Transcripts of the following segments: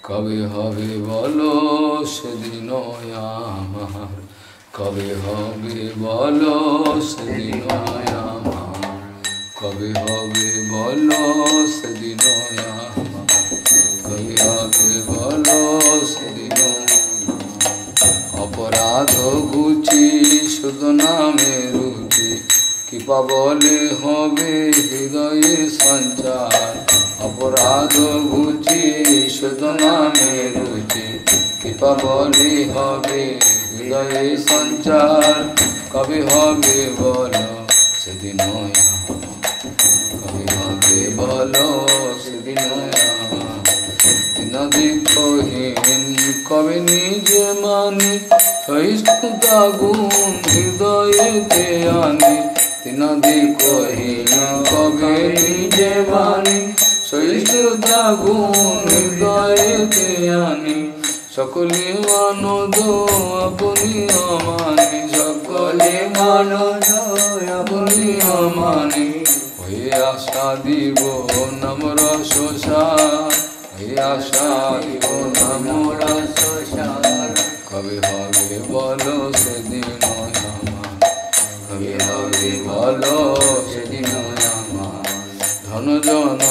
কবে হবে বলো সেদিন আমার, কবে হবে বলো সেদিন আমার, কবে হবে বলো সেদিন আমার, কবে হবে বলো সেদিন। অপরাধ ঘুচি শুধু নামে রুচি, কৃপা বলে হবে হৃদয়ে সঞ্চার। অপরাধ ঘুচি শুধু নামে রুচি, কৃপা বলে হবে হৃদয়ে সঞ্চার। কবে হবে বলো সেদিন, কবে হবে বলো সেদিন। দিনদিকহীন কবে নিজে মানি, সহিষ্ণুতা গুণ হৃদয়েতে আনি। দিনদিকহীন কবে নিজে মানি, সহিষ্ণুতা গুণ হৃদয়েতে আনি। সকলে মানদ আপনি অমানি, সকলে মানদ আপনি অমানি। হয়ে আশা দিব নম্র শোষার, হয়ে আশা দিব নম্র শোষার। কবে হবে বলো সেদিন আমার, কবে হবে বলো সেদিন আমার। ধন জন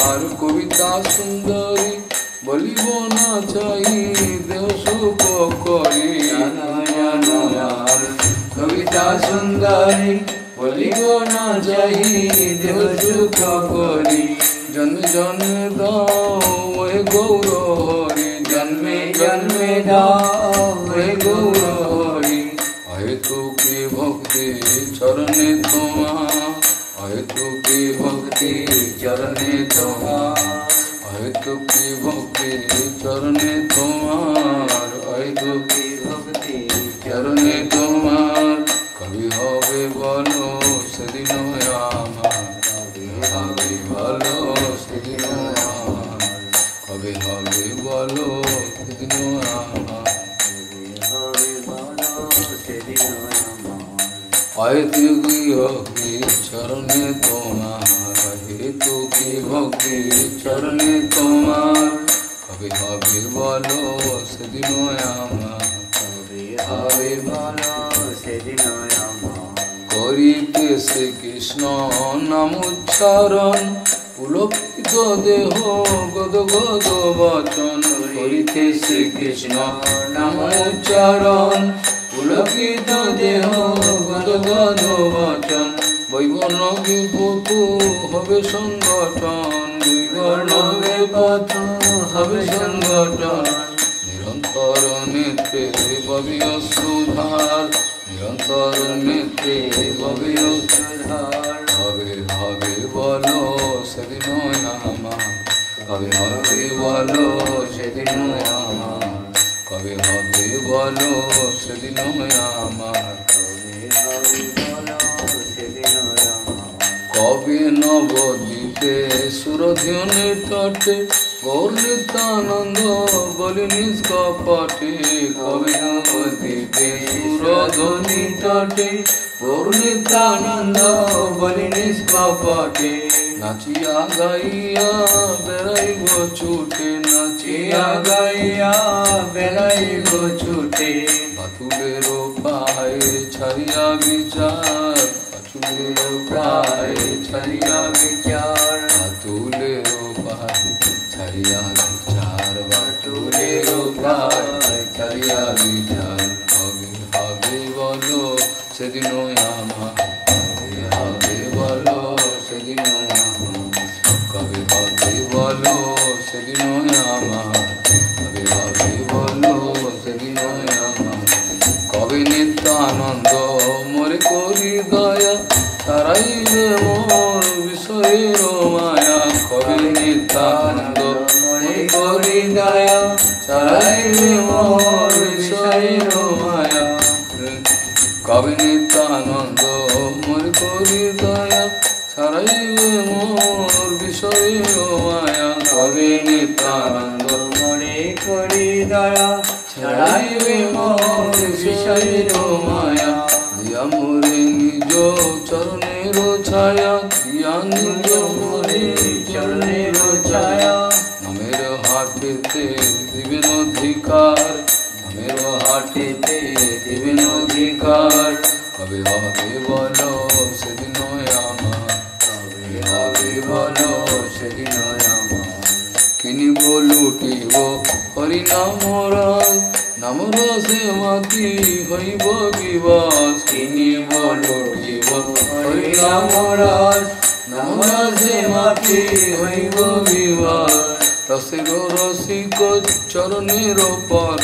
আর কবিতা সুন্দরী, বলিব না চাই দেহ সুখ করি। কবিতা সুন্দরী, বলিব না চাই দেহ সুখ করি। জন্মে জন্মে দাও ওহে গৌর হরি, জন্মে জন্মে দাও ওহে গৌর হরি। হয়তো কি ভক্তি চরণে তোমার, হয়তো কি ভক্তি চরণে তোমার, হয়তো কি ভক্তি চরণে তোমার, হয়তো কি ভক্তি চরণে তোমার। কবি হবে বলো সেদিন আমার, কবি হবে বলো সেদিন আমার, কবে হবে বলো সেদিন আমার। হয়তো কি ভক্তি চরণে তোমার, হেতু কি ভক্তি চরণে তোমার। কবে হবে বলো সেদিন আমার, কবে হবে বলো সেদিন আমার। করিতে শ্রীকৃষ্ণ নাম উচ্চারণ, পুলকিত দেহ গদ গদ বচন। করিতে শ্রীকৃষ্ণ নাম উচ্চারণ, পুলকিত দেহ গদ গদ বচন। বৈবর্ণ বিভূত হবে সংগঠন, বৈবর্ণ বিভূত হবে সংগঠন। নিরন্তর নেত্রে ববিয় সুধার, নিরন্তর নেত্রে ববিয় সুধার। হবে হবে বলো সেদিন আমার, কবে হবে বলো সেদিন আমার, কবে হবে বলো সেদিন আমার, কবে হবে বলো সেদিন আমার। কবে নবদ্বীপে সুরধুনির তটে, গৌর নিত্যানন্দ বলি নিষ্কপটে। কবে নবদ্বীপে সুরধুনির তটে, গৌর নিত্যানন্দ বলি নিষ্কপটে। নাচিয়া গাইয়া বেড়াইব ছুটে, নাচিয়া গাইয়া বেড়াইব ছুটে। বাতুলের পায়ে ছাড়িয়া বিচার, বাতুলের পায়ে ছাড়িয়া বিচার, বাতুলের পায়ে ছাড়িয়া বিচার, বাতুলের পায়ে ছাড়িয়া বিচার। কবে হবে বলো সেদিন আমার, কবে হবে বলো সেদিন আমার, কবে হবে বলো সেদিন আমার, কবে হবে বলো সেদিন আমার। কবে নিত্যানন্দ মোরে করি দয়া, তারাইবে মোর বিষয়ের মায়া। কবে নিত্যানন্দ মোরে করি দয়া, তারাইবে মোর বিষয়ের মায়া। কবে নিত্যানন্দ মোরে করি দয়া, ছাড়াইবে মোর বিষয়ের মায়া। কবে নিত্যানন্দ মোরে করি দয়া, ছাড়াইবে মোর বিষয়ের মায়া। দিয়া মোরে নিজ চরণের ছায়া, দিয়া নিজ মোরে চরণের ছায়া। নামের হাতে হাটেতে দিবেন অধিকার, নামের হাটেতে দিবেন অধিকার। কবে হবে বলো সেদিন আমার, কবে হবে বলো সেদিন আমার। কিনিব লুটিব হরিনাম রাজ, নাম রসে মাতি হইব বিবাস। কিনিব লুটিব হরিনাম রাজ, নাম রসে মাতি হইব বিবাস। রসিক রসিক চরণের পর,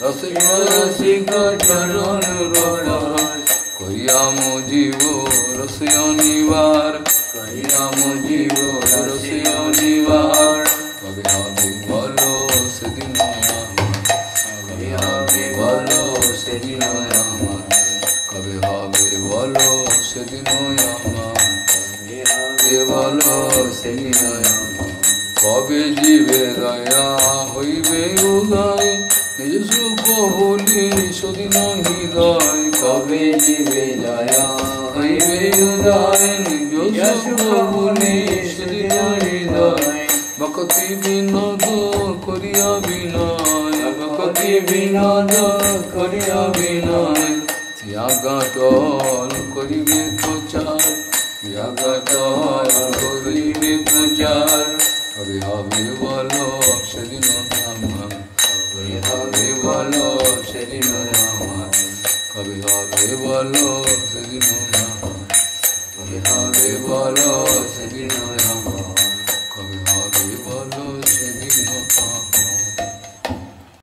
রসিক রসিক চরণের পর। করিয়াম জীব রসিয় নিবার, করিয়াম জীব রসিয় নিবার। কবে হবে বলো সেদিন আমার, কবে হবে বলো সেদিন আমার। কবে হবে বলো সেদিন আমার, কবে হবে বলো সেদিন আমার। কবে জীবে দয়া হইবে উদয়, নিজ সুখ বলি সেদিন হৃদয়। কবে জীবে দয়া হইবে উদয়, নিজ সুখ বলি সেদিন হৃদয়। ভক্তি বিনোদ করিয়া বিনয়, ভক্তি বিনোদ করিয়া বিনয়। ত্যাগটল করিবে প্রচার, ত্যাগটল করিবে প্রচার। কবে হবে বলো সেদিন আমার, কবে হবে বলো সেদিন আমার। কবে হবে বলো সেদিন আমার, কবে হবে বলো সেদিন আমার।